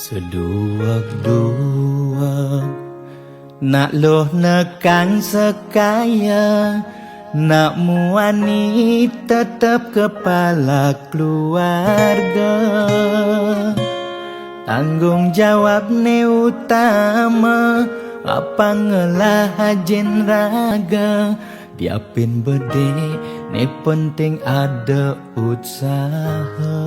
Seduak-duak nak loh nekan sekaya, nak muani tetap kepala keluarga. Tanggung jawab ne utama, apa ngelah hajen raga. Diapin bede ne penting ada usaha.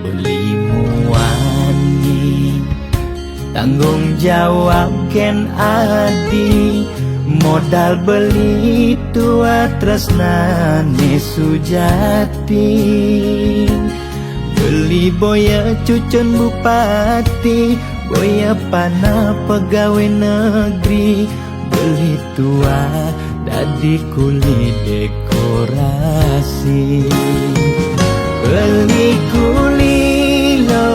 Beli muani tanggung jawab ken adi, modal beli tua tresnane sujati. Beli boya cucun bupati, boya panah pegawai negeri. Beli tua dadi kuli dekorasi. Beli kuli lo,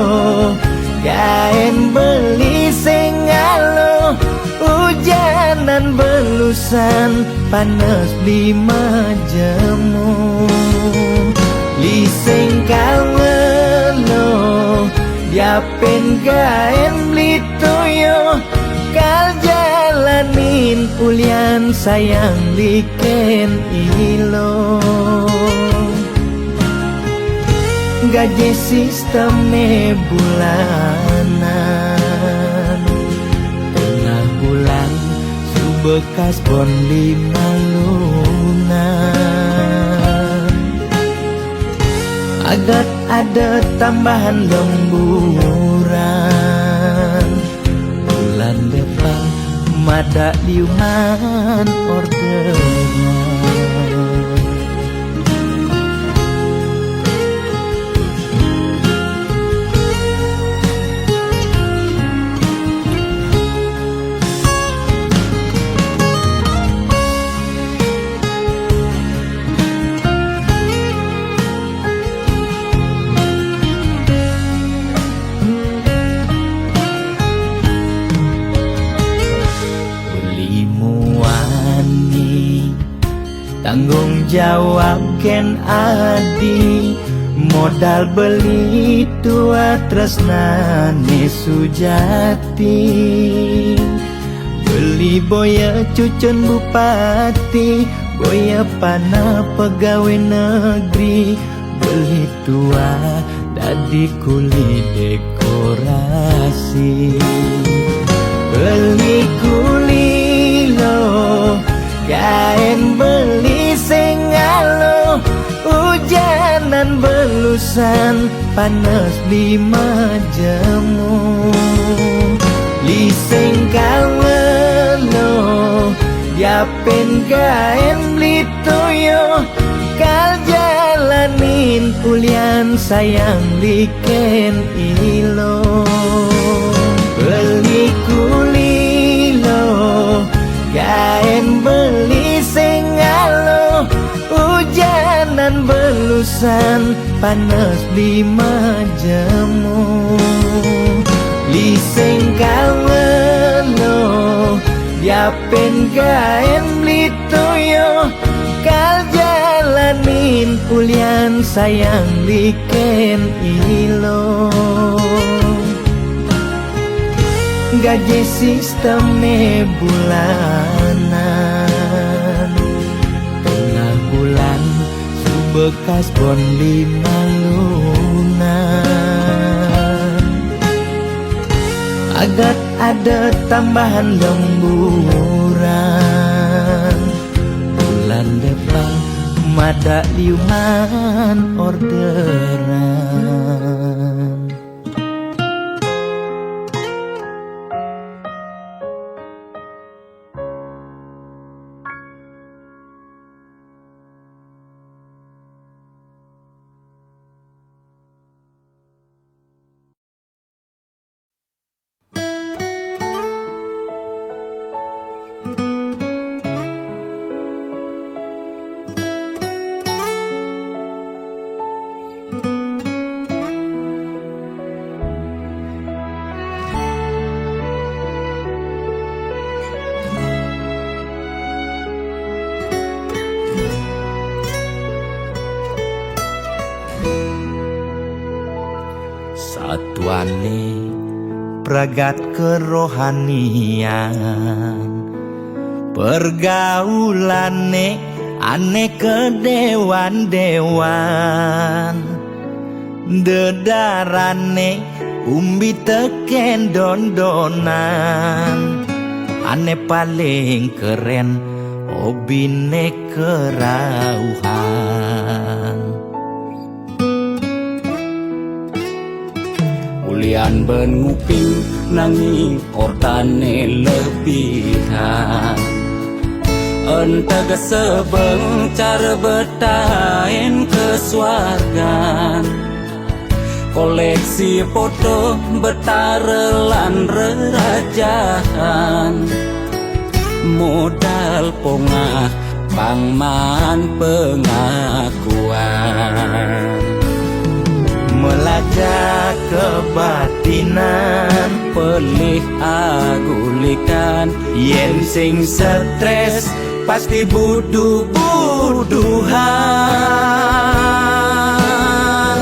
kain beli sengalo. Hujanan belusan, panas lima jemu. Liseng kawelo, diapin kain beli toyo. Kal jalanin ulian sayang liken ilo. Gaji sistemnya bulanan, tengah bulan subekas bon 5 lunan. Agat ada tambahan lemburan, bulan depan mada liuman orderan. Tanggung jawab ken adi, modal beli tua tresnane sujati. Beli boya cucun bupati, boya panah pegawai negeri. Beli tua dadi kuli dekorasi. Beli kuli lo, kain beli sengalo. Hujanan belusan, panas 5 jemu. Liseng kawelo, diapin kain beli toyo. Kal jalanin ulian sayang liken ilo. Beli kuli lo, kain beli sengalo. Hujanan belusan, panas 5 jemu. Liseng kawelo, diapin kain beli toyo. Kal jalanin ulian sayang liken ilo. Gaji sistemnya bulanan, tengah bulan subekas bon 5 lunan. Agat ada tambahan lemburan, bulan depan mada liuman orderan. jiwane pragat kerohanian pergaulane aneh kedewan-dewan dedarane umbi teken dondonan aneh paling keren hobine kerauhan ulian ben nguping nanging ortane lebihan entega sebeng cara betain kesuargan koleksi foto betarelan rerajahan modal pongah pangman pengakuan melajak kebatinan pelih agulikan yen sing stres pasti buduh-buduhan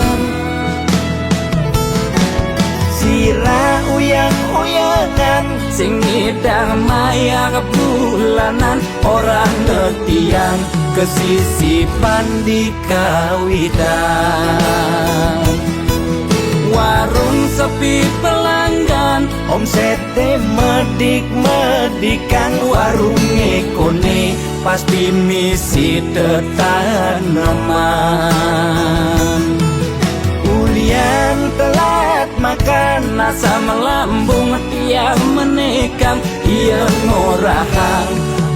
sirah uyang-uyangan sing ngidang maya bulanan orang ngetiang kesisipan di kawitan warung sepi pelanggan omsete medik-medikan warung ekone pasti misi tetaneman ulian telat makan nasa melambung tiang menekang ia ngorahang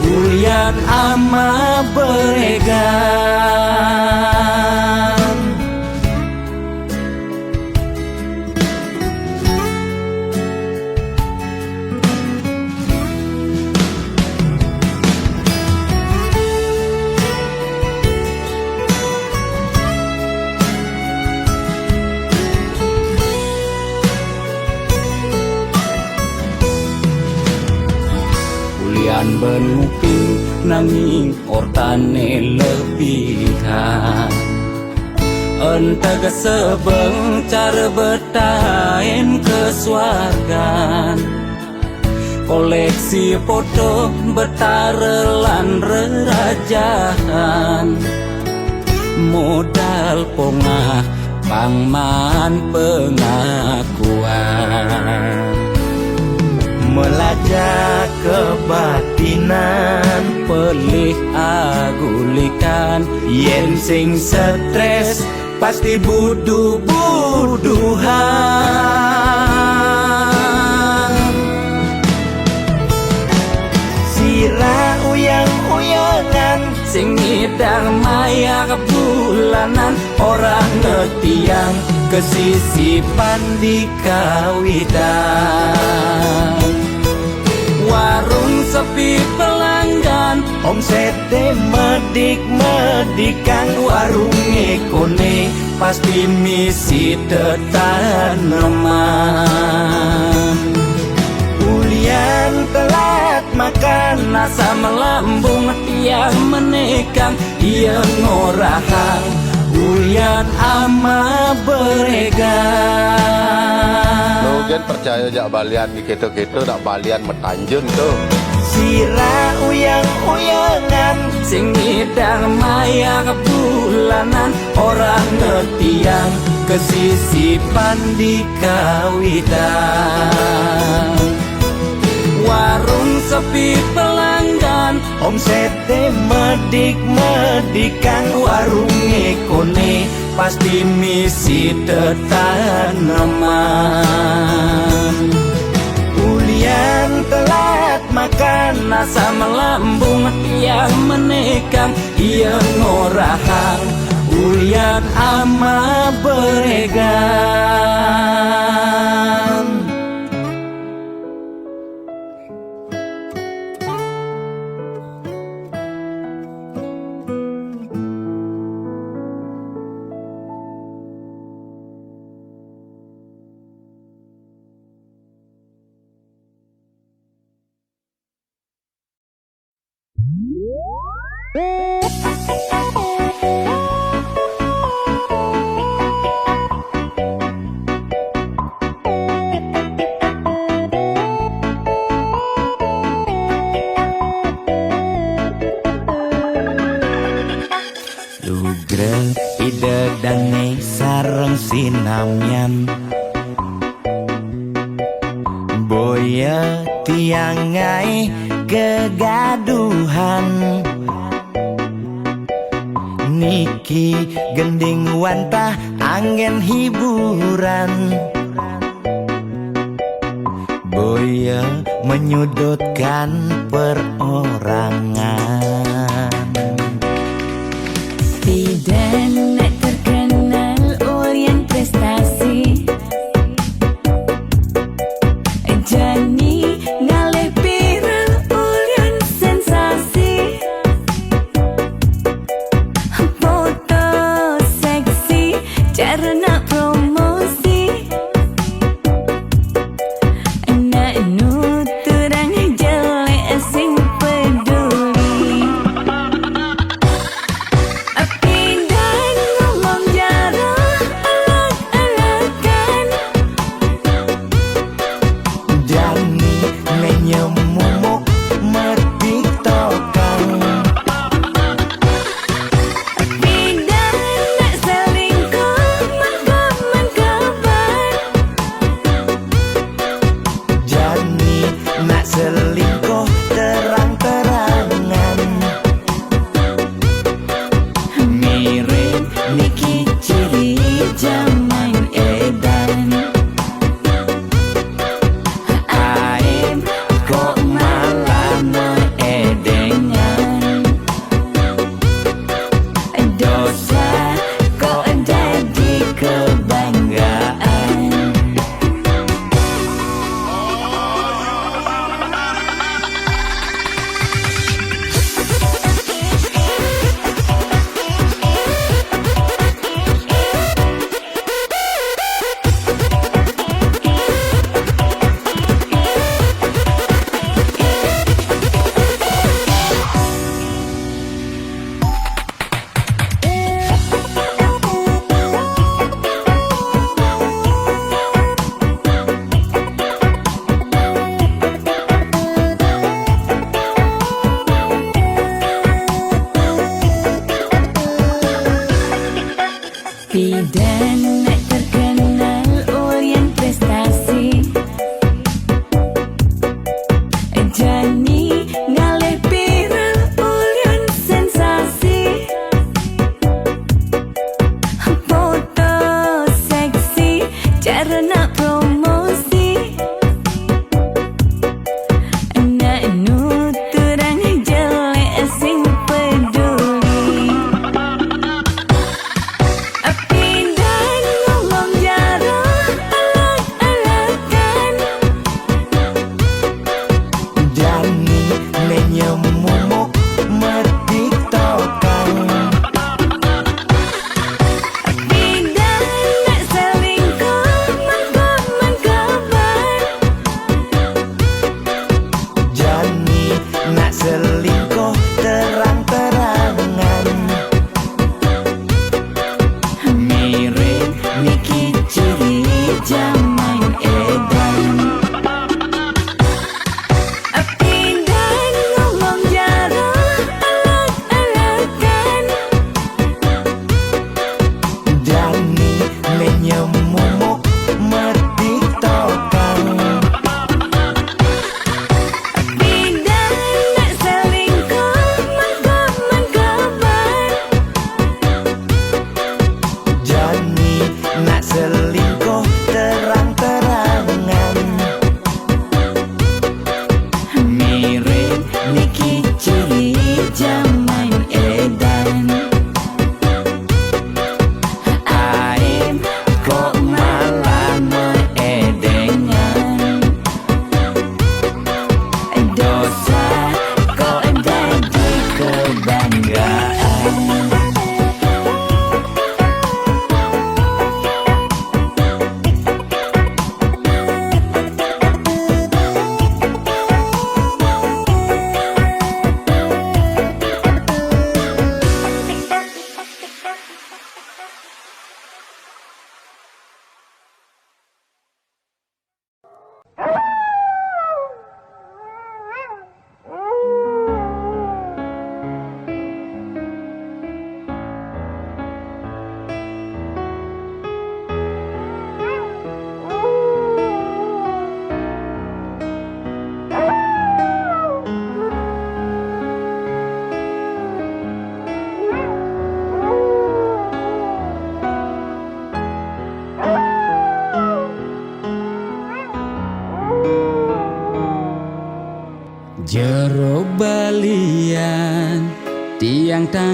ulian ama beregan ben nguping nanging ortane lebihan entega sebeng cara betain kesuargan koleksi foto betarelan rerajahan modal pongah pangman pengakuan melajak kebatinan pelih agulikan yen sing stres pasti buduh-buduhan sirah uyang-uyangan sing ngidang maya bulanan orang ngetiang kesisipan di kawitan warung sepi pelanggan omsete medik-medikan warung ekone pasti misi tetaneman ulian telat makan nasa melambung tiang menekang ia ngorahang ulian ama beregan Logan percaya jak balian di keto-keto nak balian metanjun tu sirah uyang-uyangan sing ngidang maya bulanan orang ngetiang kesisipan di kawitan warung sepi pelanggan omsete medik-medikan warung ekone pasti misi tetaneman ulian telat makan nasa melambung tiang menekang ia ngorahang ulian ama beregan Tugrel ide dane sareng sinamyan Boya tiangai kegaduhan Niki gending wantah angin hiburan Boya menyudutkan perorangan Tidak nak terkenal Orient prestasi Jani ngalih viral Orient sensasi Foto seksi cara nak promosi Nak nuturang jelek sing peduli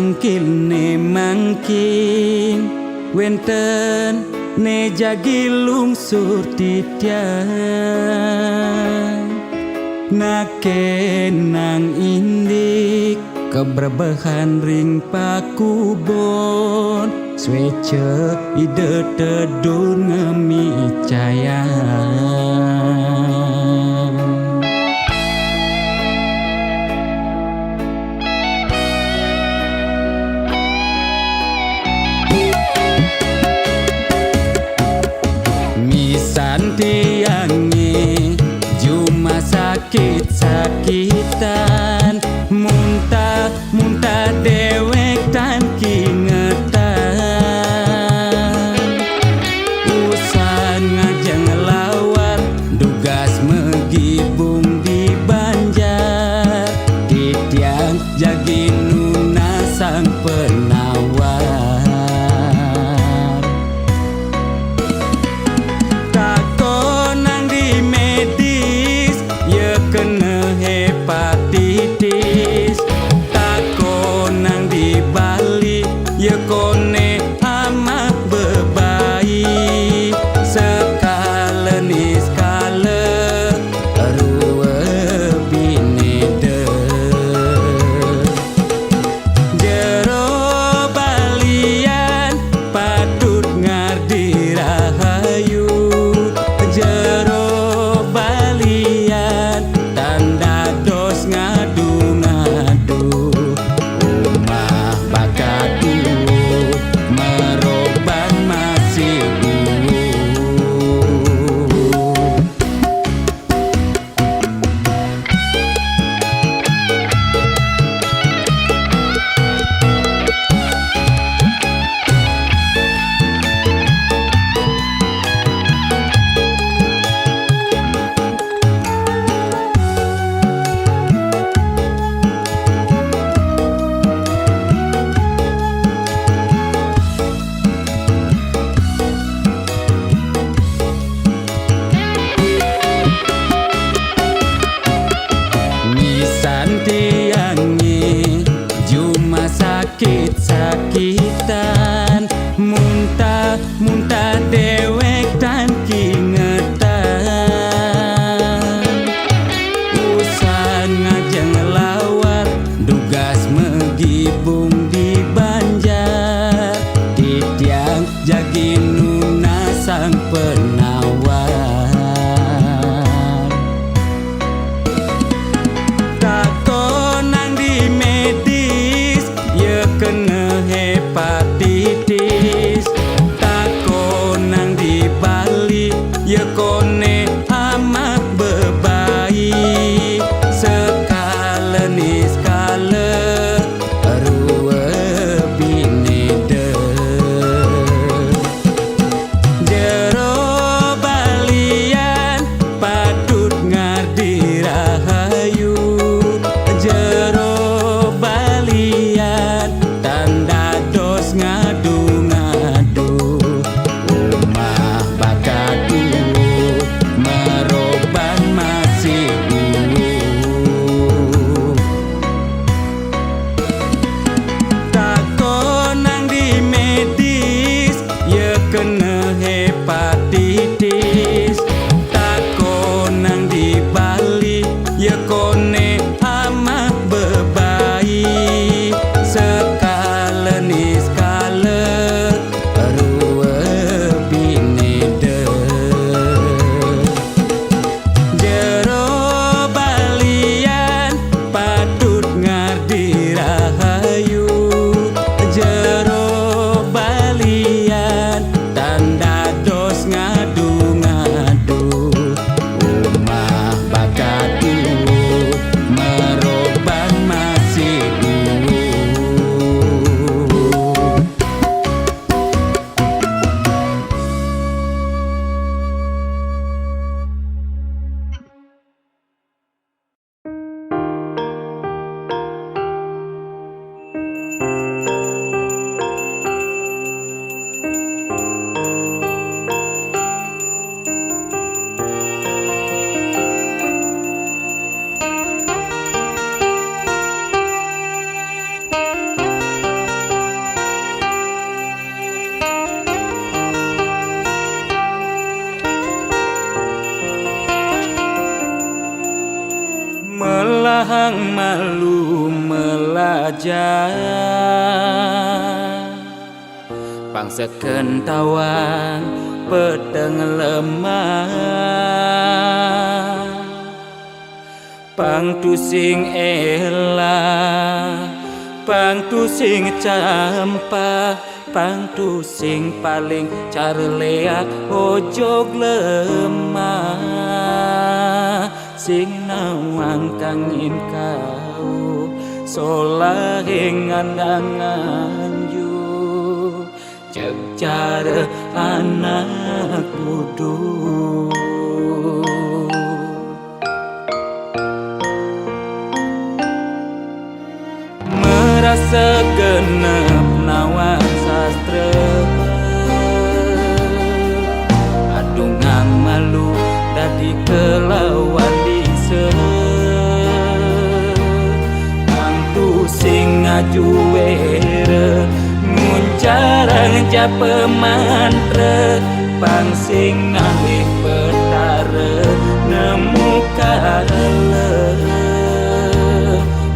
mangkil ne mangkin wenten ne jagi lungsur titian nake nang indik keberbahan ring pakubon swece ide tedun ngemi caya tiangi cuma sakit-sakitan muntah dewek tan kingetan usan ngajeng lawan dugas megibung di Banjar titiang jagi nuna sang penawar hepatitis tako nang di Bali ye kone amat bebai sekalen iskale ruwe binede jero balian patut ngardi rahayu jero balian tanda dos ngadu-ngadu umah bakatu meroban masih tiangi cuma sakit-sakitan muntah dewek tan kingetan usan ngajeng lawar dugas megibung di Banjar titiang jagi nuna sang penawar kena hepatitis Pahang malu melajar Bangsa kentawan pedang lemah Pang tu sing elah Pang tu sing campah Pang tu sing paling carleak ojog lemah Sing nawang kangin kau solahing andangan yu Cek cara anak duduk Merasa genep nawan sastra Adungang malu dadi kelawan dise Angtu sing ngaju were Nguncarang japa mantra Pang sing ngalih petara Nemu kala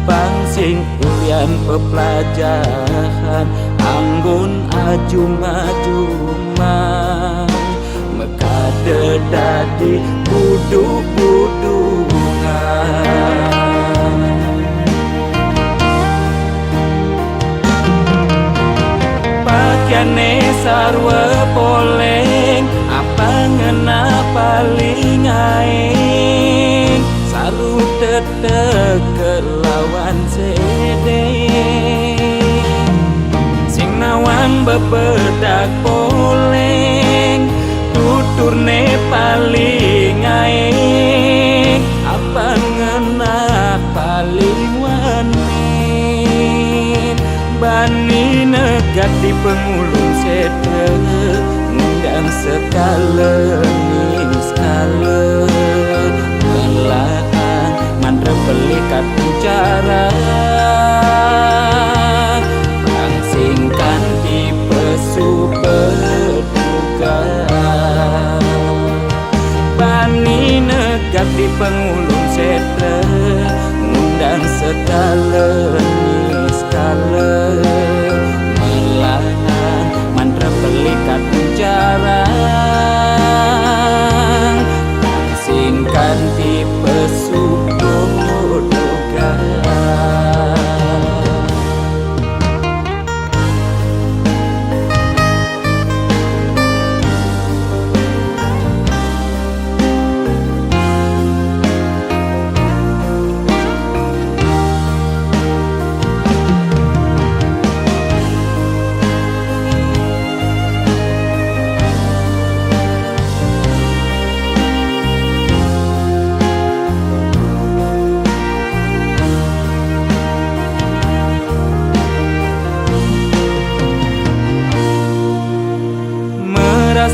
Pang sing ulian pepelajaran Anggun ajum-ajumang Mekade dadi buduk-budungan Pakaiane sarwa poleng Apa ngena paling aing Saru tetek kelawan sedeng Sing nawang bebedak poleng Tuturne paling aing Apa ngena paling wanin Bani negat di pengulung sedeng Ngundang sekala niskala Melaan mandra belikat bicara Pangsingkan di pesu berduga Bani negat di pengulung sedeng Ngundang segala niskala Melaan mandra belikat bicara Pangsingkan di pesu berduga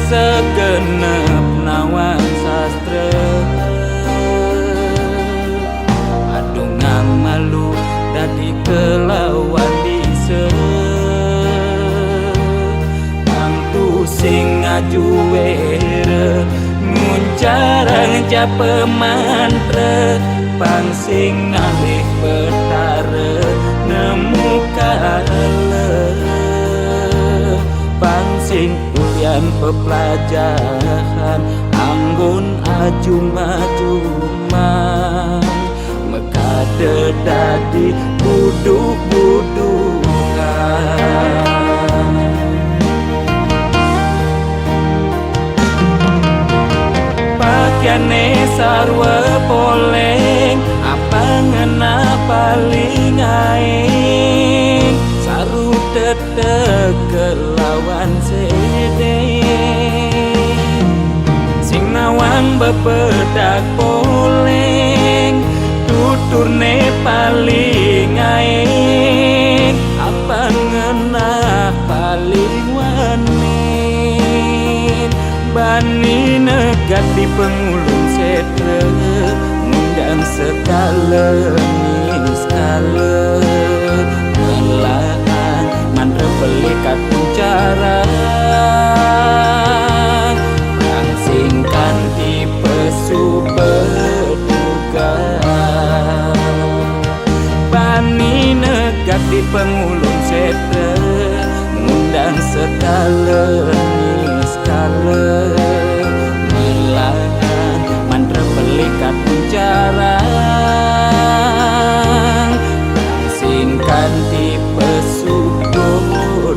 Segenep nawan sastra Adungang malu dadi kelawan dise Angtu sing ngaju were Nguncarang japa mantra Pang sing ngalih petara Nemu kala Pang sing ulian pepelajaran Anggun ajum-ajumang Mekade dadi buduk-budungan Pakaiane sarwa poleng Apa ngena paling aing Saru tetek kelawan sedeng Sing nawang bebedak poleng Tuturne paling aing Apa ngena paling wanin Bani negat di pengulung sedeng Ngundang sekala niskala Melaan mandra belikat bicara Pangsingkan di pesu berduga skala Melahan mantra pelikat jarang singkan tipe subodogan.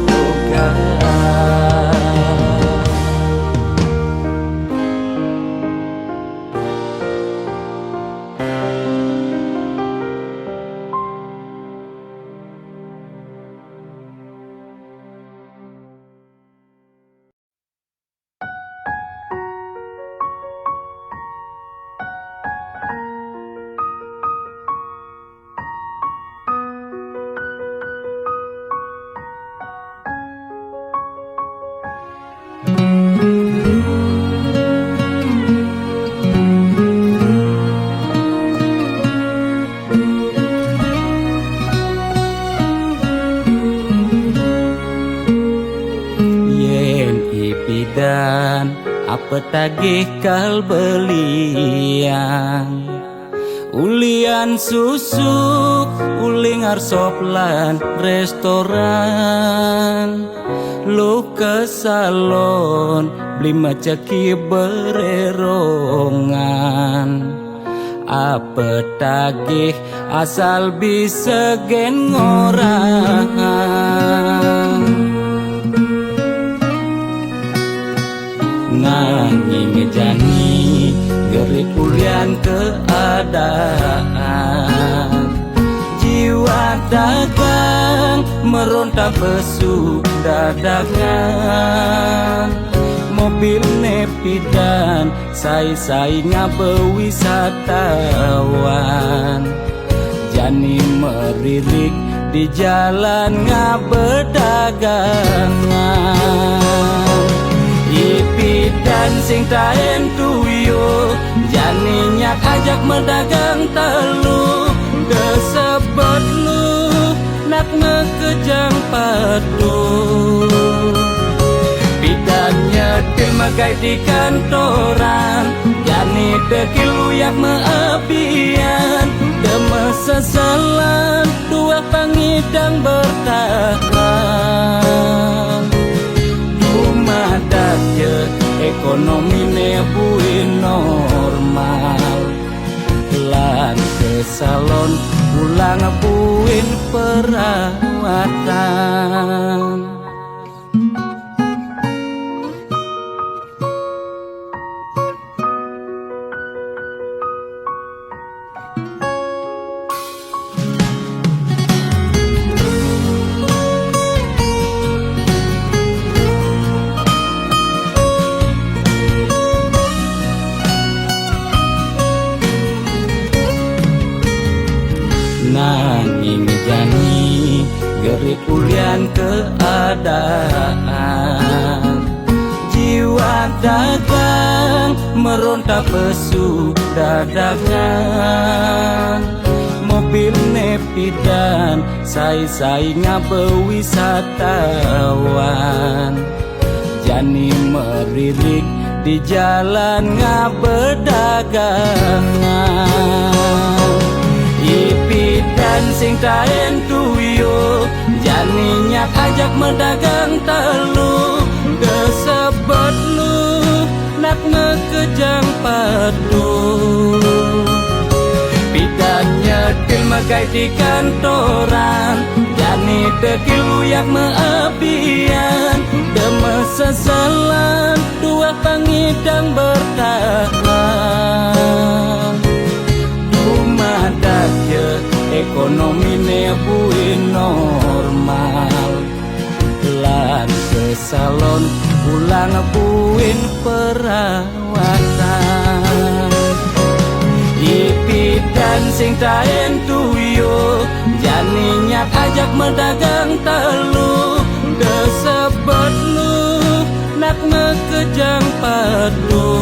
Dan apa tagih kal belian ulian susuk uling arsoplan restoran lu ke salon beli macaki bererongan apa tagih asal bisa gen ngorang nanging jani gerik ulian keadaan jiwa dagang meronta besuk dadakan mobil nepidan sai-sai ngabe wisatawan jani meririk di jalan ngabe dagangan Ipi dan sing taen tuyo janinya ajak medagang telu desebet lu nak ngekejang padu bidannya dimakai di kantoran jani dekil uyak meabian demesesalan dua pangidang bertahan madaknya ekonomi nebuin normal lan ke salon pulang buin perawatan. Nanging jani gerik ulian keadaan jiwa dagang meronta pesuk dadakan mobil nepidan sai-sai ngabe wisatawan jani meririk di jalan ngabe dagangan Ipi dan sing taen tuyo janinya ajak medagang telu desebet lu nak ngekejang padu bidannya dilmakai di kantoran jani dekil uyak meabian demesesalan dua pangidang bertahan madaknya ekonomi nebuin normal lan ke salon pulang buin perawatan Ipi dan sing taen tuyo janinya ajak medagang telu desebet lu nak ngekejang padu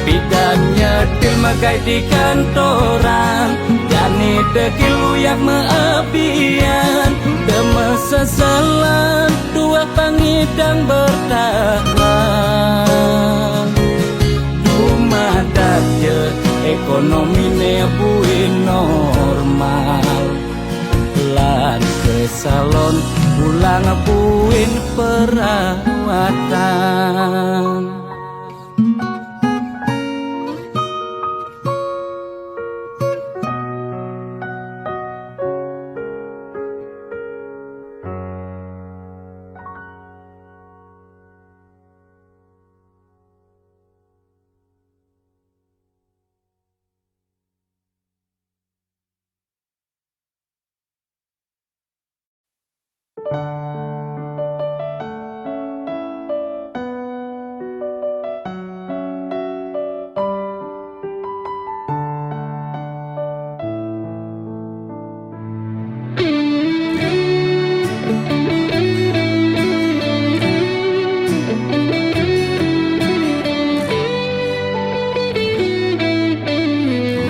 bidannya dilmakai di kantoran jani dekil uyak meabian demesesalan dua pangidang bertahan madaknya ekonomi nebuin normal lan ke salon pulang puin perawatan.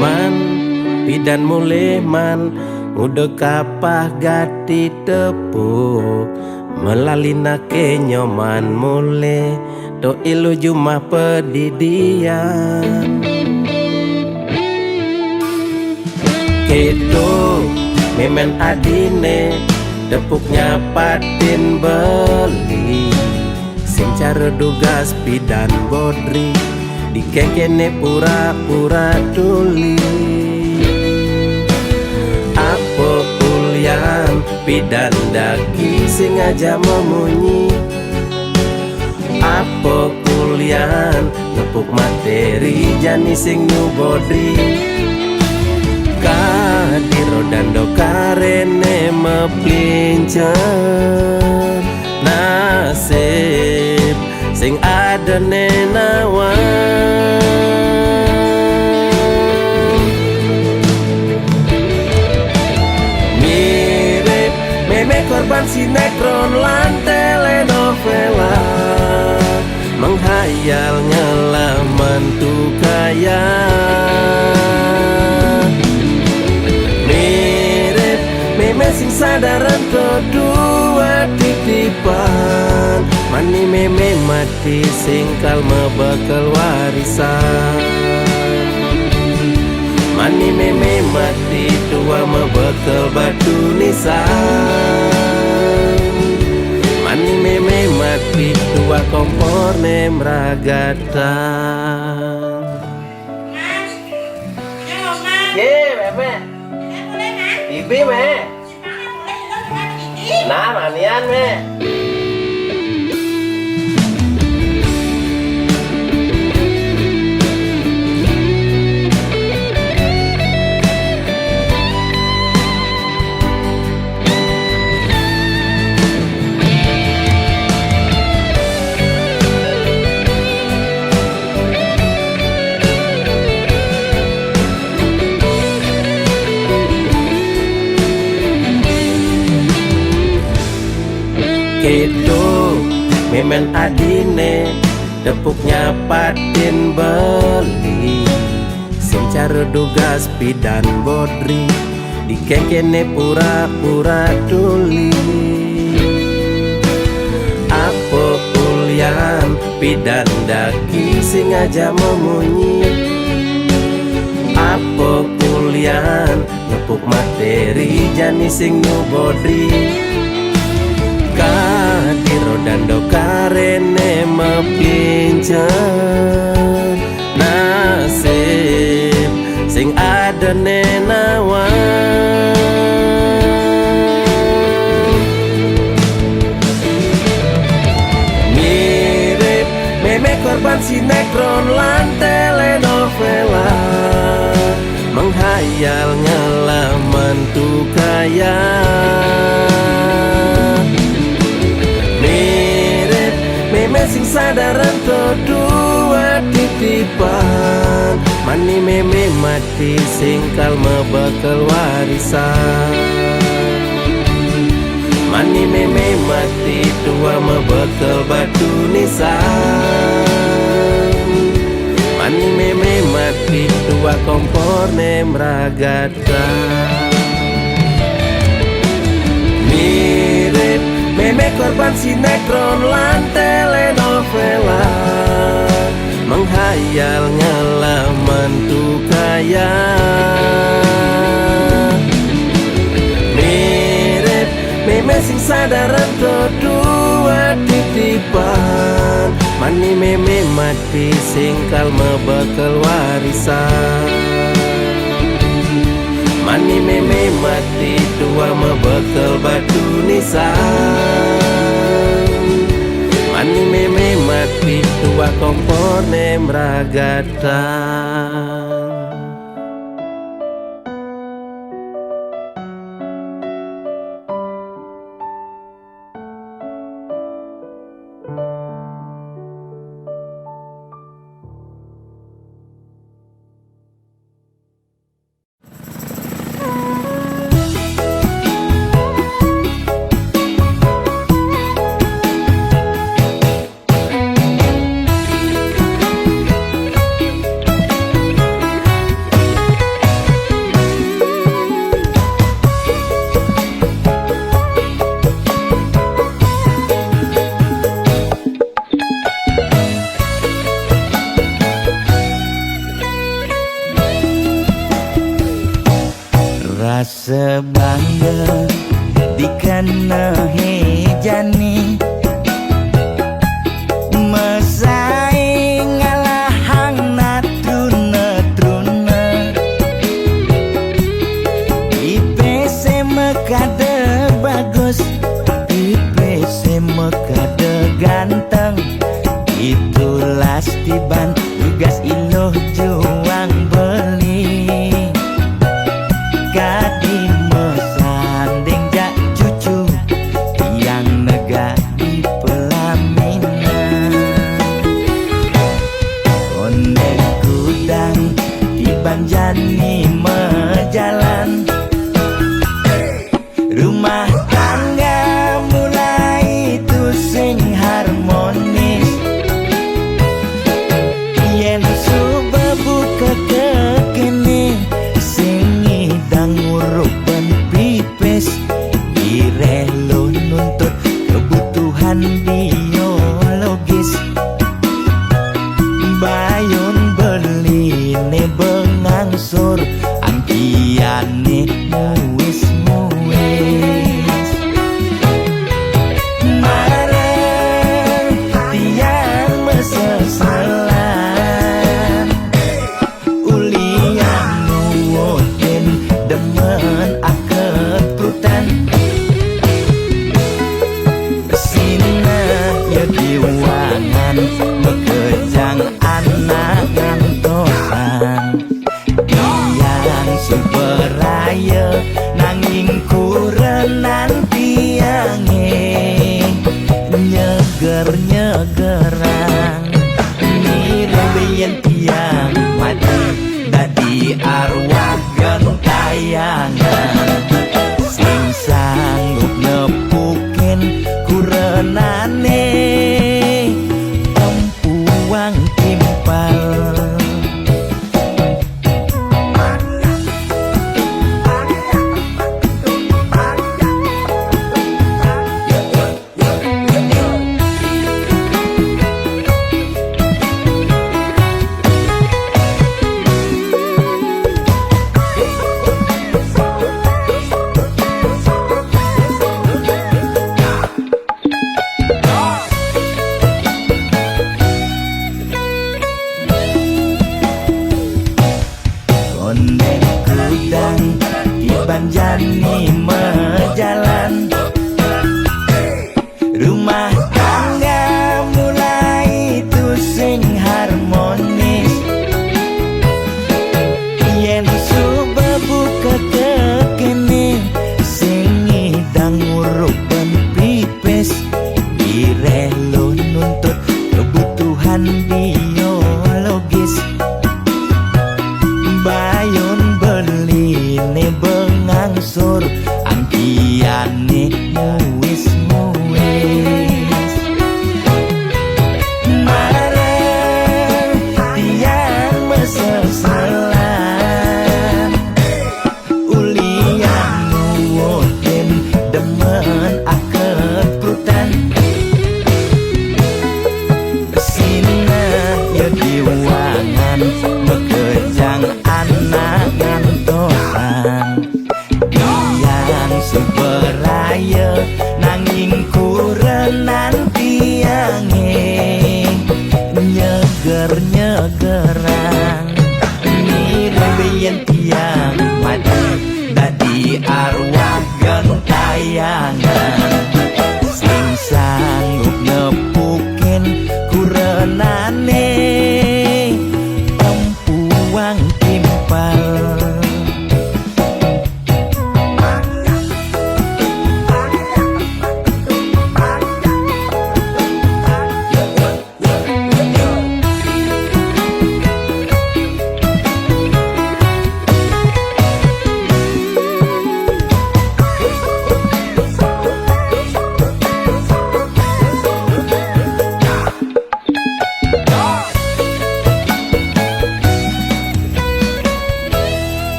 Man, pidan mulai man, udah kapah gati tepuk, melalina ke nyoman mulai, do ilu jumah pedidian. Kedo, memen adine, tepuknya patin beli, sing cara dugas pidan bodri. Dikekene pura-pura tuli. Apa ulian pidan daki sing aja memunyi. Apa ulian nepuk materi jani sing nyubodri. Kadiro dando karene meplincer nasib sing ada nenawan. Mirip meme korban sinetron lan telenovela, menghayal ngelaman tuh kaya. Mirip meme sing sadaran kedua titipan, mani meme mati singkal mebekal warisan. Mani meme mati tua mebekal batu nisan. Mani meme mati tua kompor nemragatan. Ye meme ibi me nah manian me. Kedo memen adine tepuknya patin beli, sing cara dugas pidan bodri. Dikekene pura-pura tuli. Apa ulian pidan daki sing aja memunyi. Apa ulian nepuk materi jani sing nyubodri. Kadiro dando karene meplincer nasib sing ada nenawan. Mirip meme korban sinetron lan telenovela, menghayal ngelaman tuh kaya. Sing sadaran kedua titipan, mani meme mati singkal mebekal warisan. Mani meme mati tua mebekal batu nisan. Mani meme mati tua kompor nemragatan. Mirip meme korban sinetron lan telenovela, menghayal ngelaman tuh kaya. Mirip sadaran dua titipan. Mani meme mati singkal mebekal warisan. Mani meme mati tua mebekal batu nisan. Mani meme mati tua komponen ragatan. Rasa bangga dikana hejani Mesai ngalahang natruna-truna IPC mekade bagus IPC mekade ganteng Itulah tiban tugas iloh juang beli Kadi mesanding jak cucu yang nega di pelaminan Onde kudang di banjani mejalan Rumah tangga mulai tusuk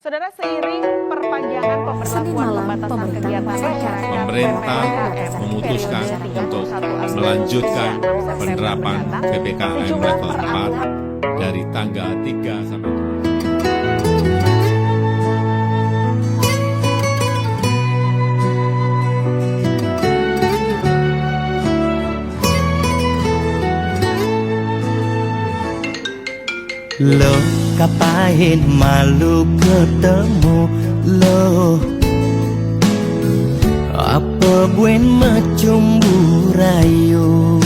Saudara, seiring perpanjangan Senin pemberlakuan malam, pembatasan pemerintah kegiatan mengumumkan Pemerintah PPKM memutuskan periode 31 untuk Agustus melanjutkan hingga 6 September penerapan mendatang. PPKM Sejumlah level 4 dari tanggal 3 sampai 7. Lo kapain malu ketemu lo, apa buen macumbu rayu,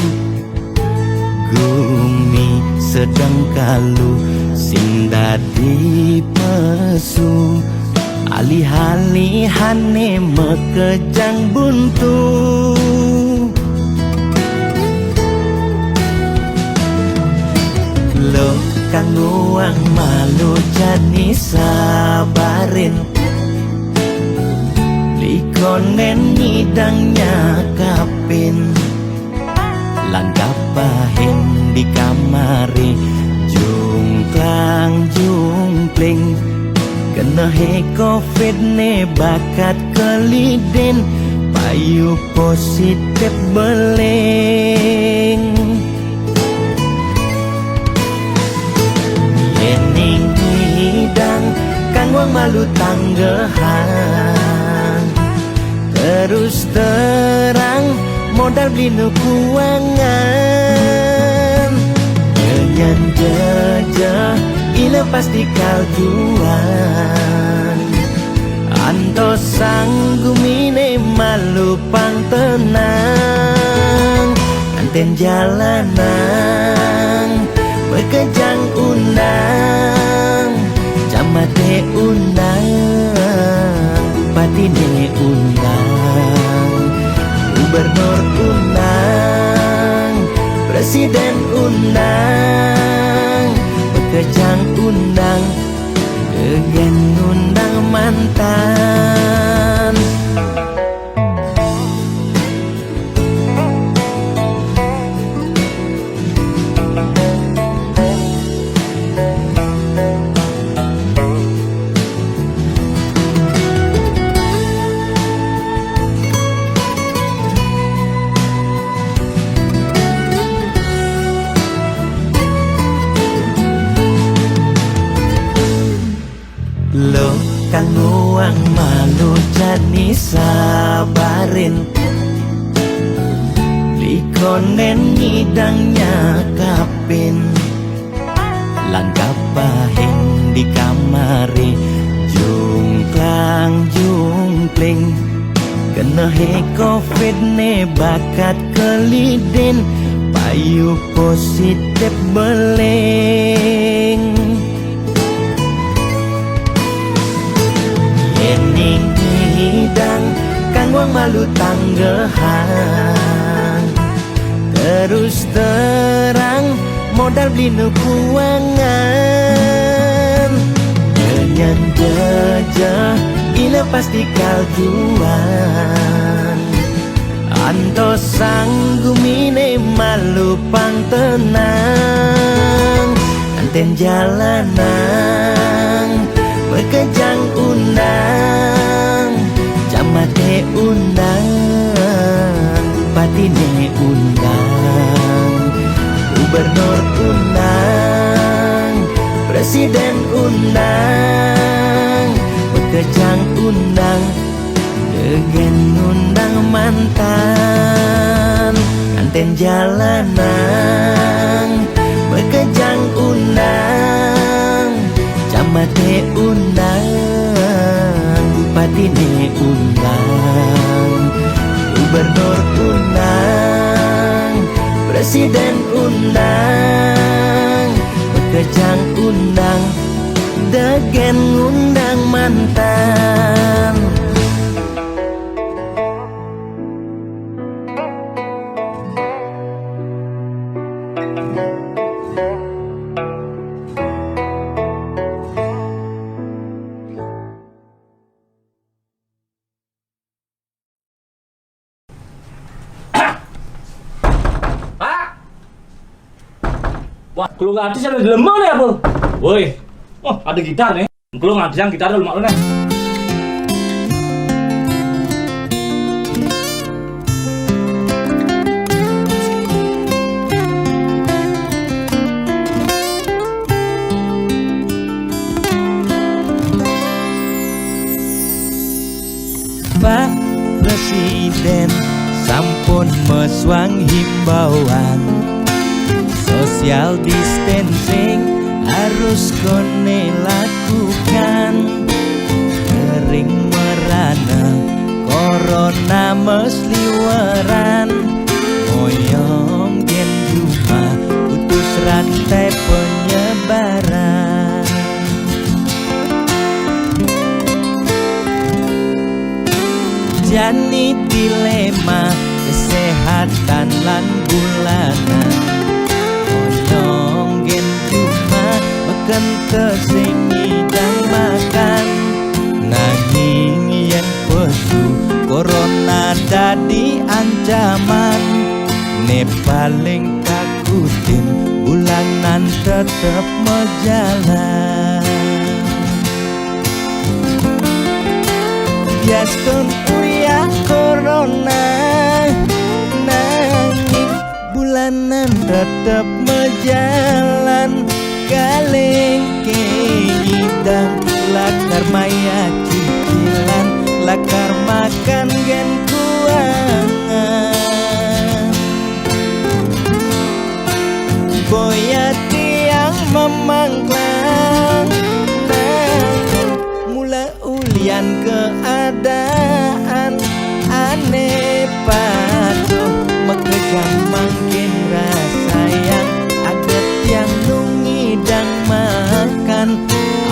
gumi sedang kalu sing dadi pesu, alih-alihane mekejang buntu. Lo kang nguang malu jani sabarin, likonen nyidangnya kapin, langkah pahin di kamari, jungklang jungkling, kena he covid ne bakat keliden, payu positif beleng. Yening hidang kang wang malu tanggehan, terus terang modal beli kuangan, nyanyan jejah ila pasti kaljuan, anto sanggumine malu pang tenang, anten jalanan bekejang undang, camate undang, patine undang, gubernur undang, presiden undang, bekejang undang, kegen undang mantan. Lo kang nguang malu jani sabarin, likonen nyidangnya kapin, langkah pahin di kamari, jungklang jungkling, kena he covid ne bakat keliden, payu positif beleng. Yening hidang kang wang malu tanggehan, terus terang modal beli kuangan, nyanyan jejah ila pasti kaljuan, anto sanggumine malu pang tenang, anten jalanan bekejang undang, camate undang, patine undang, gubernur undang, presiden undang, bekejang undang, kegen undang mantan, anten jalanan, bekejang undang, camate undang, patine undang, gubernur undang, presiden undang, bekejang undang, degen undang mantan. Wah, kalau nggak artis ada lemah nih apa? Woi, oh ada gitar nih. Lu ngajang gitar lu mak lu nih. Pak Presiden sampun meswang himbauan social distancing harus kone lakukan. Kering merana corona mesliweran, moyong gen rumah putus rantai penyebaran. Jani dilema kesehatan lan bulanan, moyong gen cuma beken kesengi dan makan. Nanging yen pesu corona dadi ancaman, ne paling takutin bulanan tetep mejalan. Biastun kuliah corona, nanging bulanan tetep mejalan. Kaleng keidang lakar maya cicilan, lakar makan gen kuangan. Boya tiang memangklang, mula ulian keadaan aneh patuh mekejang makin rasa yang aget yang nungidang makan.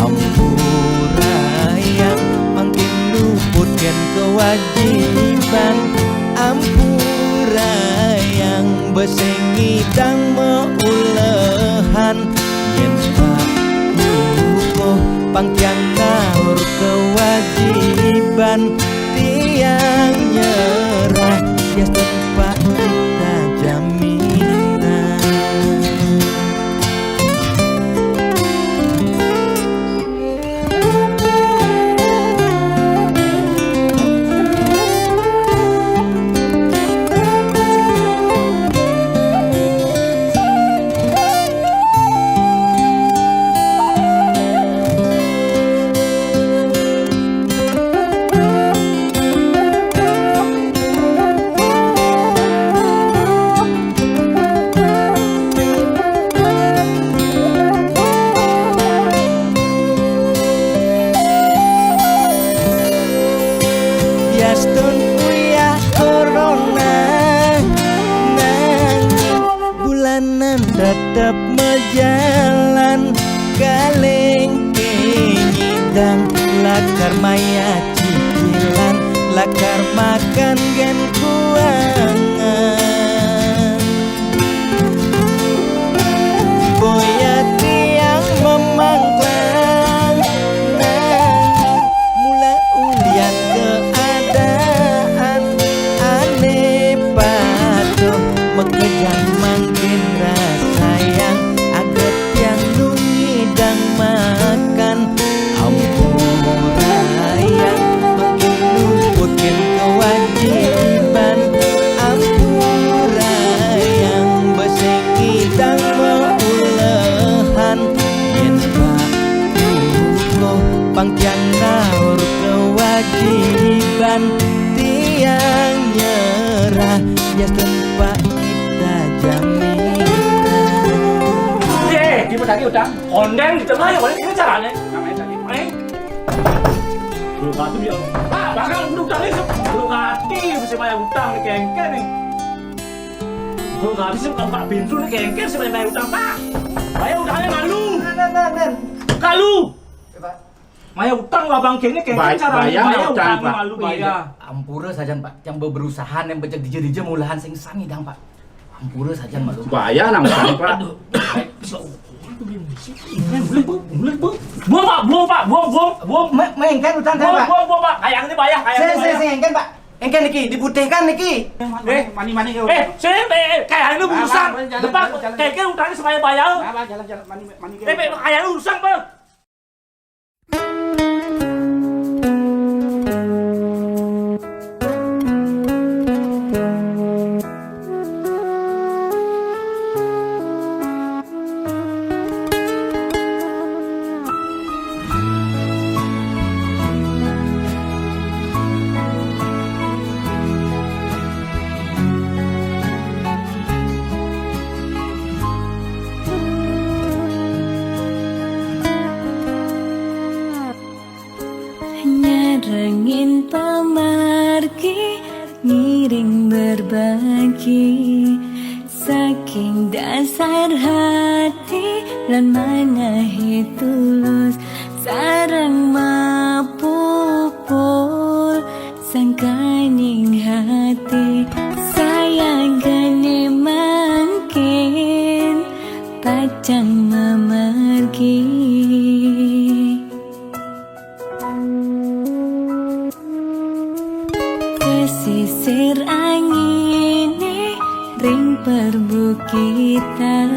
Ampura yang makin luputkan kewajiban, ampura yang besengidang meulehan. Yen pak hukum pangtiang ngaur kewajiban, tiang nyerah ya tempat kita jaminan. Biastun kuliah corona, nanging bulanan tetep mejalan. Kaleng kenyidang lakar maya cicilan, lakar makan gen kuangan. Boya tiang memangklang, nanging mula ulian keadaan aneh patuh mekejang makin rasa yang aget yang nungidang makan. Ampura yang makin luputkan kewajiban, ampura yang besengidang meulehan. Yen pak hukum pangtiang naur kewajiban, tiang nyerah ya tempat kita jaminan. Di tadi udah konten di tengah ya, boleh ini caranya. Namanya tadi, belum hati dia. Bahkan belum hati bisa bayar utang nih kengke nih. Belum hati sih bukan Pak Bintu nih kengke sih bayar utang pak. Bayar utangnya malu. Kalu. Maya utang lah bang kengke kengke caranya bayar utang malu bayar. Ampura saja pak, yang berusaha yang becek dije mulahan sing sami dang pak. Ampura saja malu. Bayar nang pak. Buang pak, Mengken utang saya pak. buang pak, kayak ini bayar, Saya engken pak. Engken niki diputihkan niki. Mani kayak ini urusan, depan kayak utangnya supaya bayar. jalan mani Kayak ini urusan bang. Sarengin pemargi ngiring berbagi saking dasar hati lan manahi tulus sareng mapupul sangkaning hati sayang gane mangkin pacang memargi. Pesisir angine ring perbukitan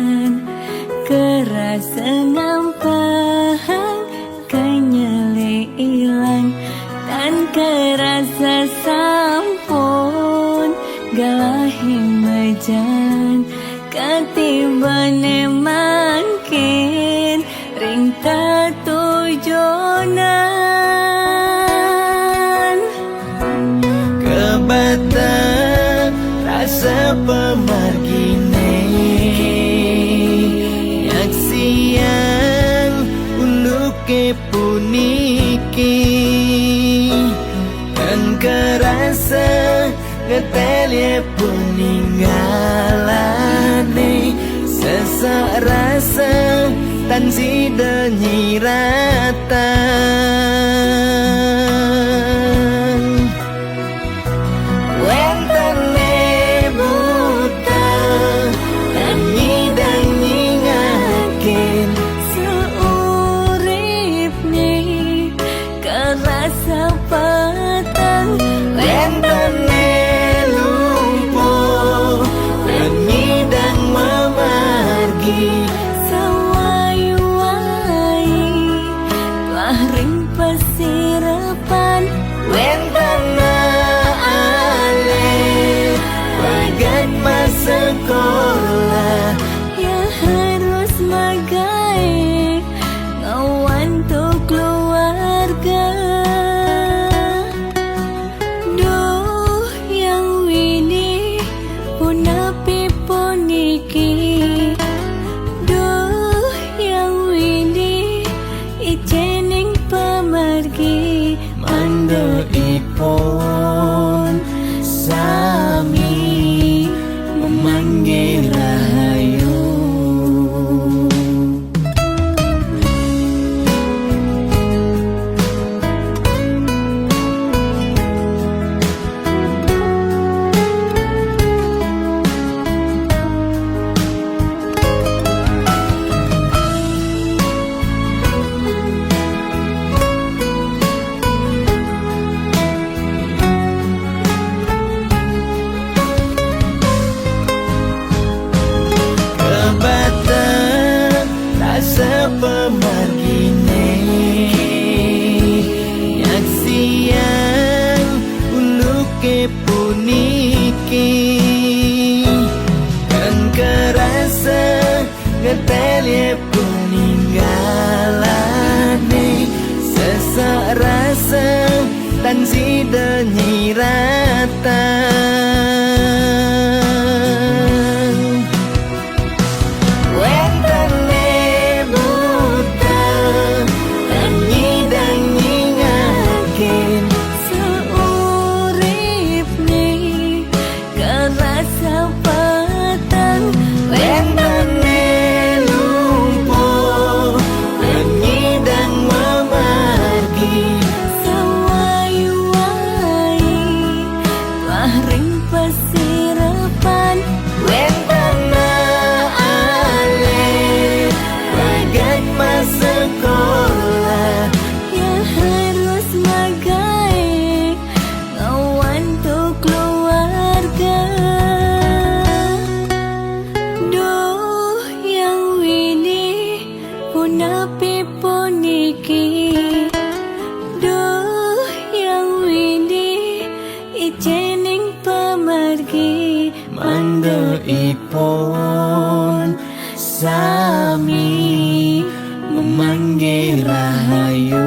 kerasa ngampang kanyele ilang dan kerasa sampun galahi majan ketibane mangkin ring tatujonan Kebatang rasa pemargine yak siang uluke puniki dan kerasa ngetelye peninggalane sesak rasa tan sida nyiratan wentene buta lan nyidang nyingakin seuripne kerasa petang wentene lumpuh lan nyidang memargi sawai-wai telah ring pesirapan wentene ale bagat masa sekolah ya harus magai ngawan tuh keluarga. Duh yang wini punapi puniki, duh yang wini ijening pemargi mando ipon sami memanggil rahayu. Kebatang rasa pemargine yak siang uluke puniki kan kerasa ngetelye peninggalane sesak rasa tan sida nyiratan wentene buta lan nyidang nyingakin seuripne kerasa petang wentene lumpuh lan nyidang memargi sawai-wai telah ring pesirapan wentene ale bagat masa sekolah ya harus magai ngawan tuh keluarga. Duh yang wini punapi puniki, duh yang wini ijening pemargi mando ipon sami memanggil rahayu.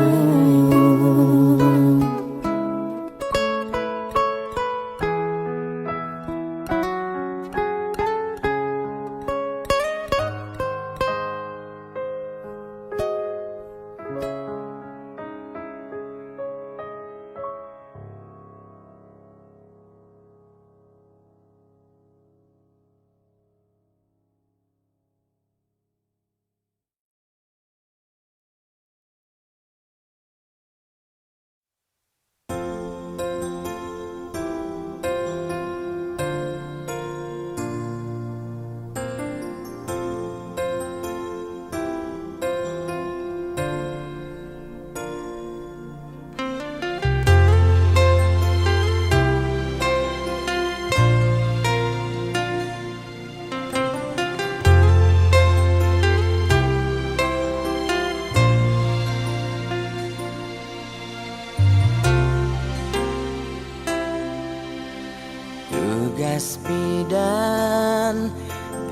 Kaspidan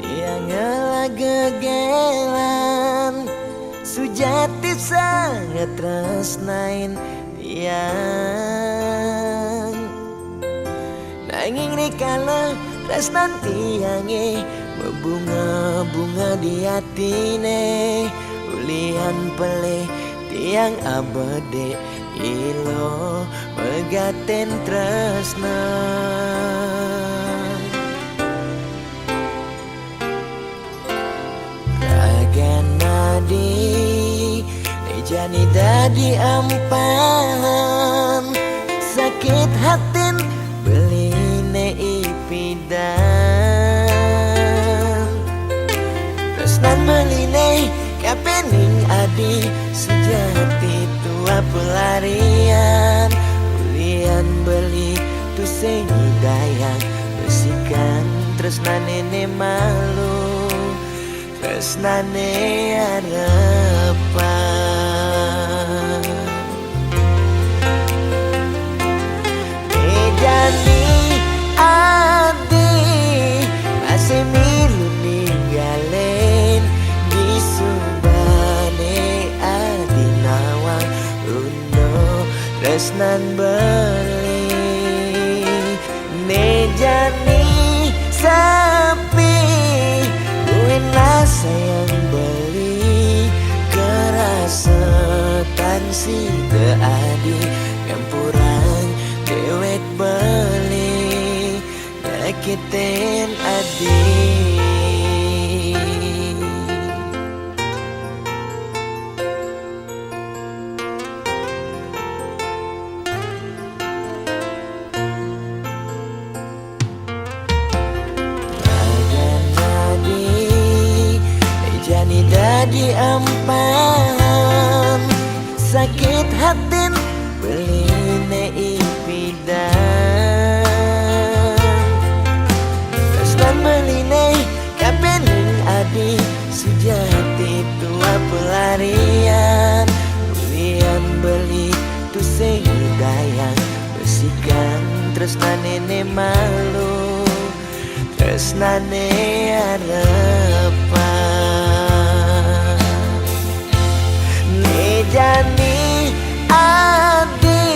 tiang gegelan sujati sangat tresnain tiang nanging rikala tresnan tiange berbunga-bunga di hatine ulian peleh tiang abade ilo megaten tresna Raganadi jani dadi ampahan sakit hatin beline ipidan tresnan beline kapening adi sejati tua pelarian ulian beli tu sengi dayang besikan tresnane ne malu tresnane harapan Mejani adi masih milu ninggalen di subane adi nawang uno tresnan beli Mejani sapi buinlah sayang beli kerasetan si teadi Ngampuran dewek beli nyakitin adi Dadi ampahan sakit hatin beline ipidan tresnan beline kapening adi sejati tua pelarian ulian beli tu sengi dayang besikan tresnane ne malu tresnane harapan Jani adi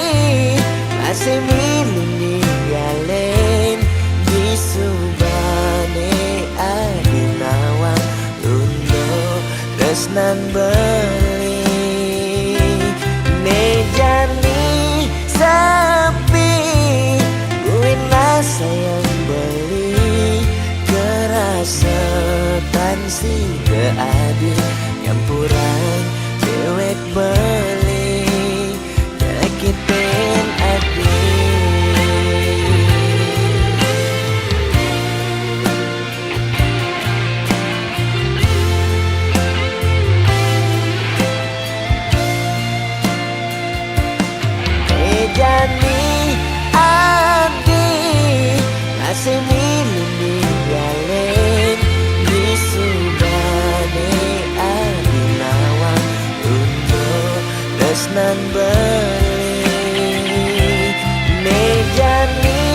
masih milu ninggalen di subane adi nawang lundo tresnan beli Nejani sapi buinlah sayang beli kerasetan si keadi Ngampuran dewek beli nyakitin adi Jani adi masih milu ninggalen di subane adi nawang tresnan beli Mejani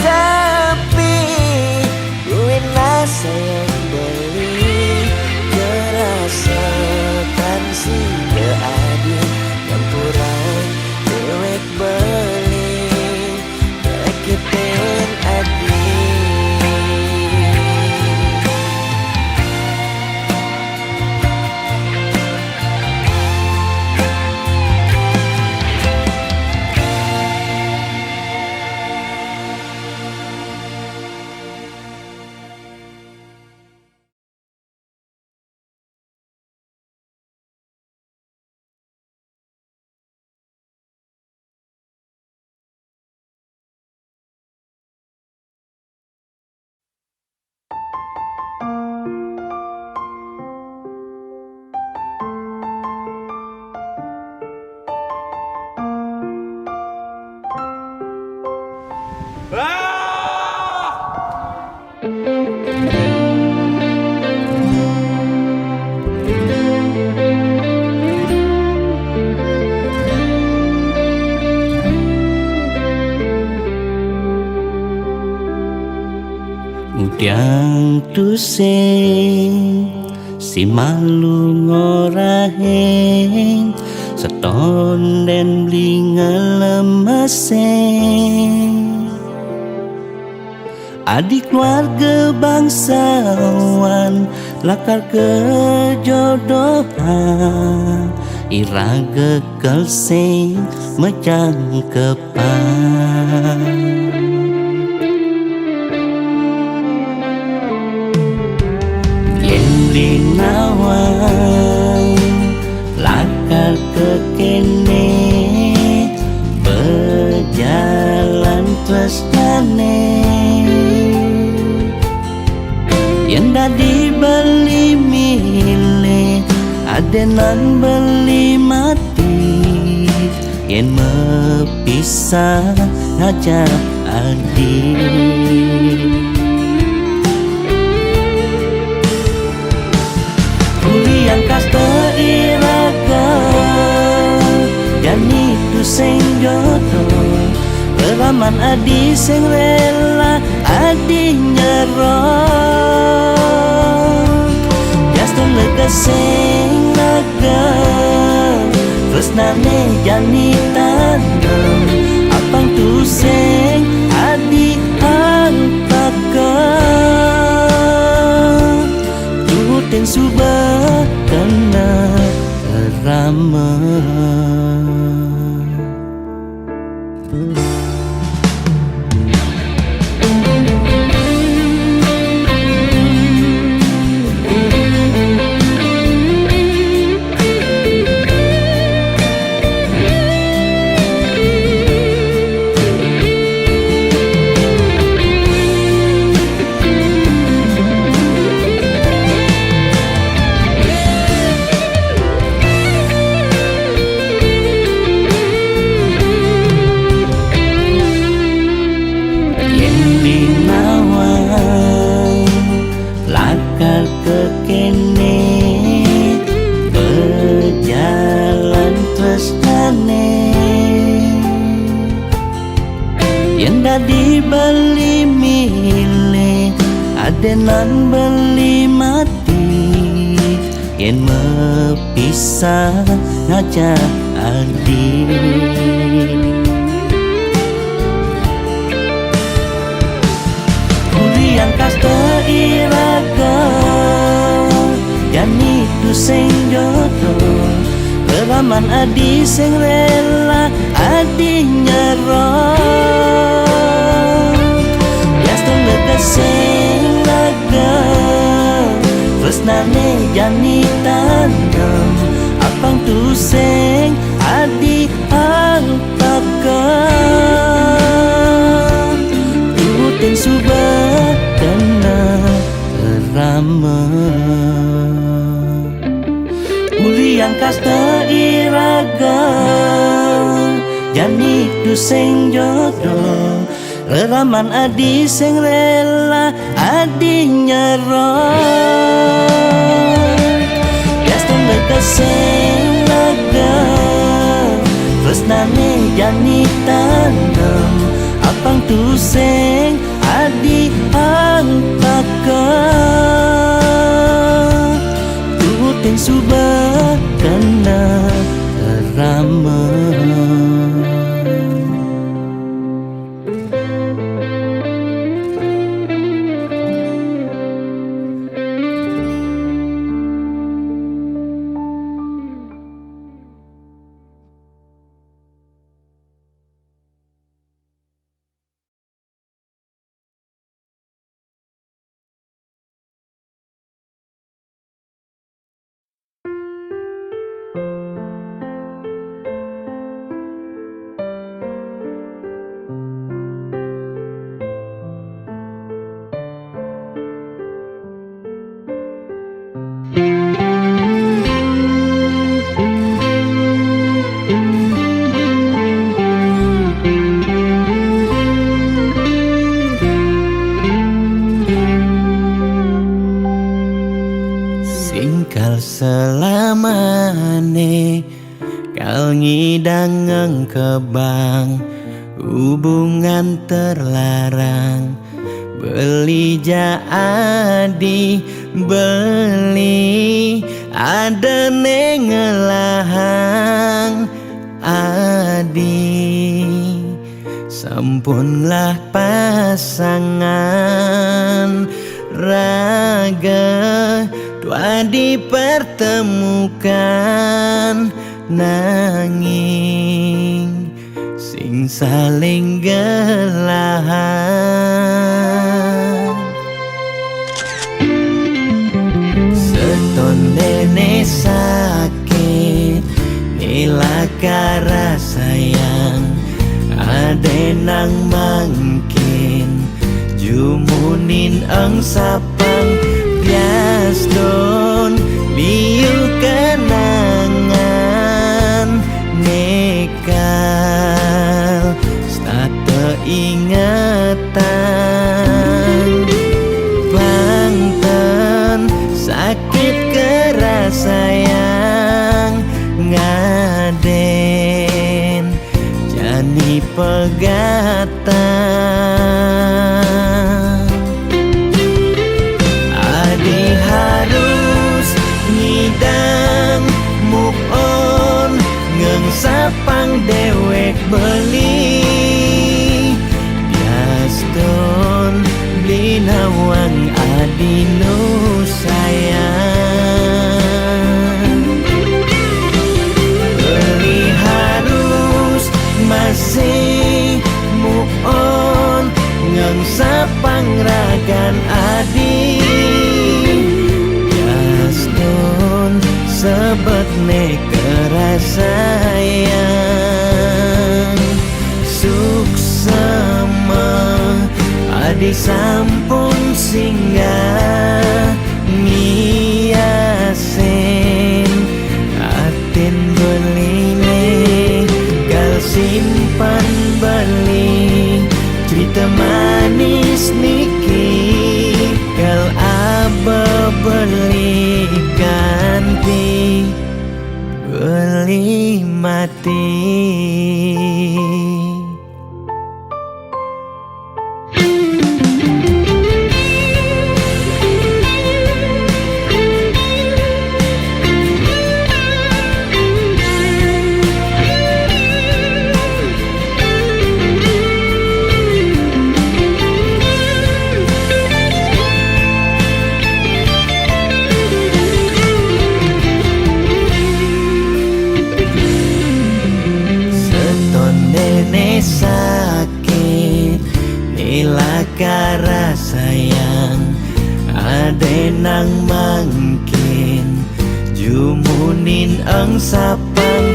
sapi buinlah sayang beli kerasetan si keadi Ngampuran dewek beli nyakitin adi tiang tusing si malu ngoraheng seton den beli ngelemeseng adik keluarga bangsawan lakar kejodohan iraga kelseng mecang kepan yen linawang lakar kekene berjalan tresnane yen dadi beli milih adenan beli mati yen mepisah ngajak adik kuliah kasta iraga jani tu sing jodoh Raman adi sing rela adi nyerah Gaston lega sing lega tresnane jani tanam apang tu sing adi antakan tuhutin subah kena ramah dibeli milih adenan beli mati yen mepisah ngajak adik kuliah kasta iraga jani tu sing jodoh Raman adi sing rela adi nyerah sing lega tresnane jani tanam apang tu sing adi angkakan tuhutin subah kena ramah mulian kasta iraga jani tu sing jodoh Raman adi sing rela adi nyerah Gaston lega sing lega tresnane jani tanam apang tu sing adi angkakan tuhutin subah kena ramah selamane kal ngidang kebang hubungan terlarang beli jadi beli ada nengelahang adi sampunlah pasangan raga dua dipertemukan nanging sing saling gelahan seton dene sakit nilakara sayang ade nang mangkin jumunin ang sapang bias don liu kenangan nekal stata ingatan bangten sakit keras sayang ngaden jani pegatan adi harus ngidang move on ngengsapang dewek beli bias don beli nawang adi nu sayang beli harus masih move on ngengsapang ragan adi bias don sebet ne kerasayang suksema adi sampun singgah ngiasen aten beline gal simpan beli cerita manis niki gal aba beli ganti beli mati sakit nilakara sayang ade nang mangkin jumunin ang sapang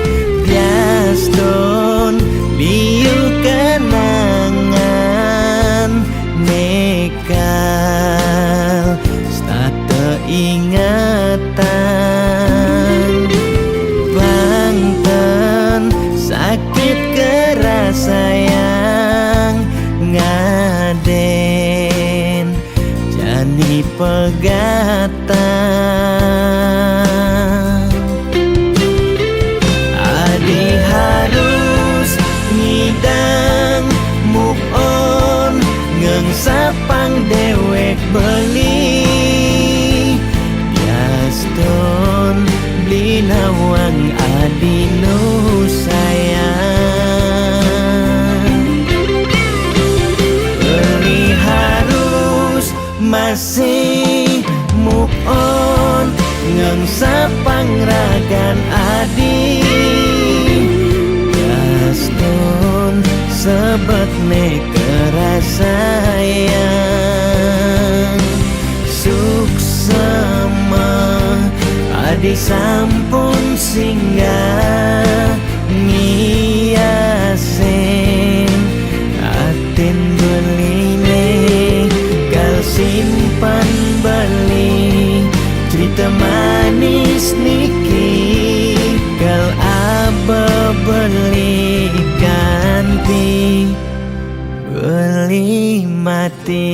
bias don liu kenangan nekal stata ingatan bangten sakit keras sayang ngaden jani pegatan adi harus ngidang move on ngengsapang dewek beli bias don beli nawang adi nu sayang beli harus masih move on ngengsapang ragan adi bias don sebet ne kerasayang suksema adi sampun singgah ngiasen aten beline gal simpan beli cerita manis niki gal aba beli ganti beli mati.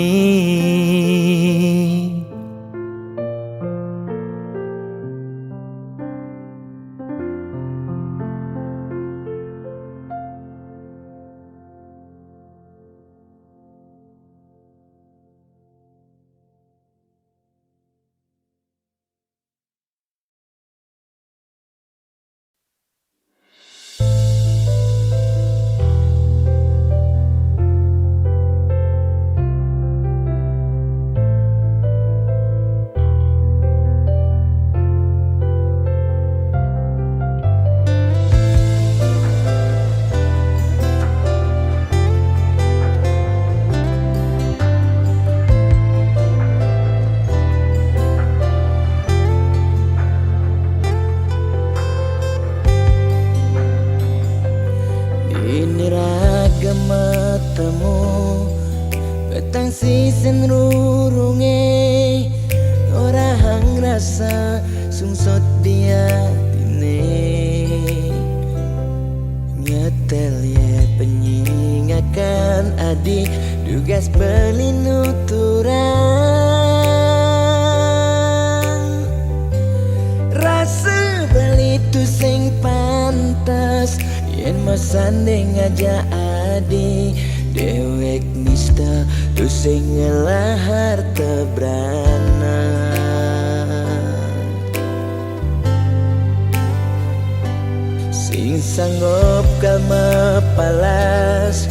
matamu petang sisen rurunge ora hang rasa sungsot dia tine nyetel ye penyingakan adik dugas belinuturan rasa beli tu sing pantas yen masanding aja adi dewek nista tu sing ngelahar tebrana sing sanggup kama palas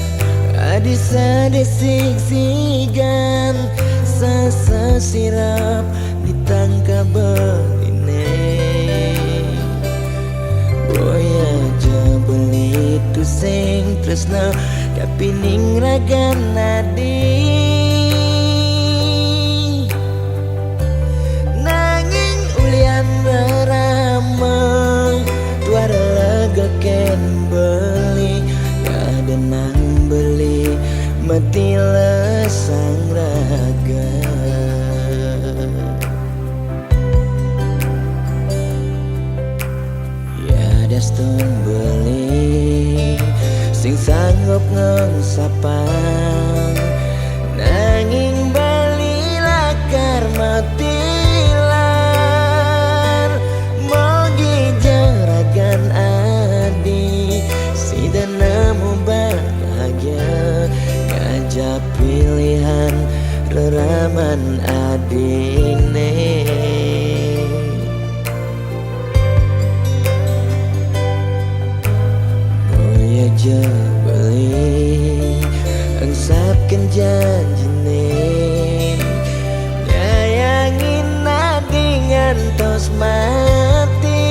adi sadesik sigan sasa sirap ditangka beline boya aja beli tu sing tresna tapi ning ragan nadi nanging ulian beramang tuara lega ken beli ada nang beli mati lesang raga ya daston beli sing sanggup ngesapang nanging bali lakar matilan mogi jaragan adi si nemu bahagia ngajak pilihan reraman adine boya aja beli angsapkan janjine nyayangin nadi ngantos mati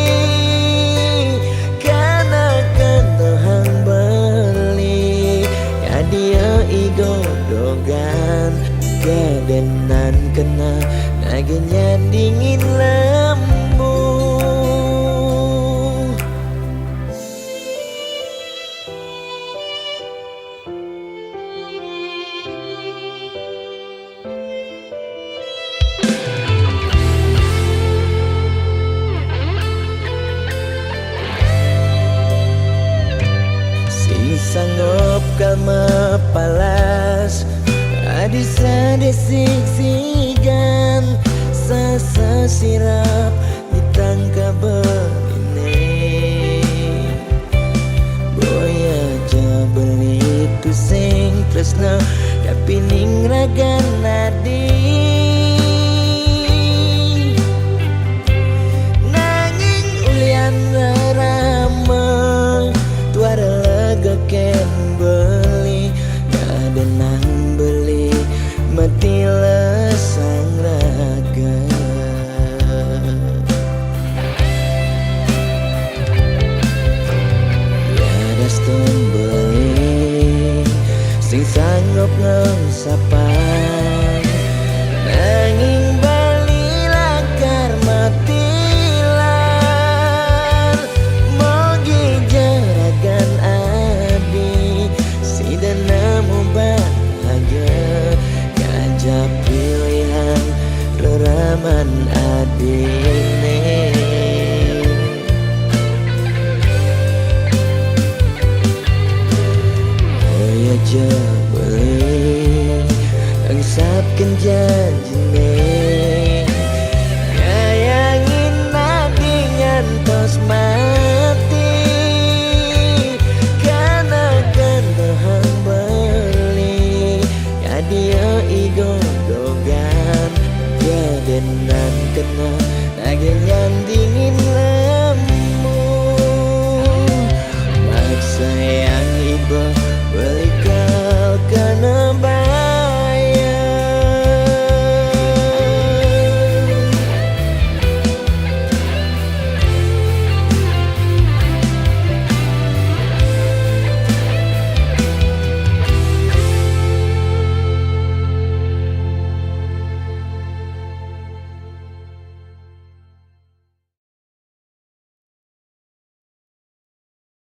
karena kentohang beli kadia igodogan gadenan kena nagenya dingin lembu sanggup kama palas adi sadesik sigan sasa sirap ditangka beline boya aja beli tu sing tresna tapi ning ragan nadi nanging ulian ramah tuara lega ken beli ada nang beli mati lesang raga ya daston beli sing sanggup ngesapang nanging bali lakar matilan mogi jaragan adi si nemu bahagia ngajak pilihan reraman adine boya aja beli angsapkan janjine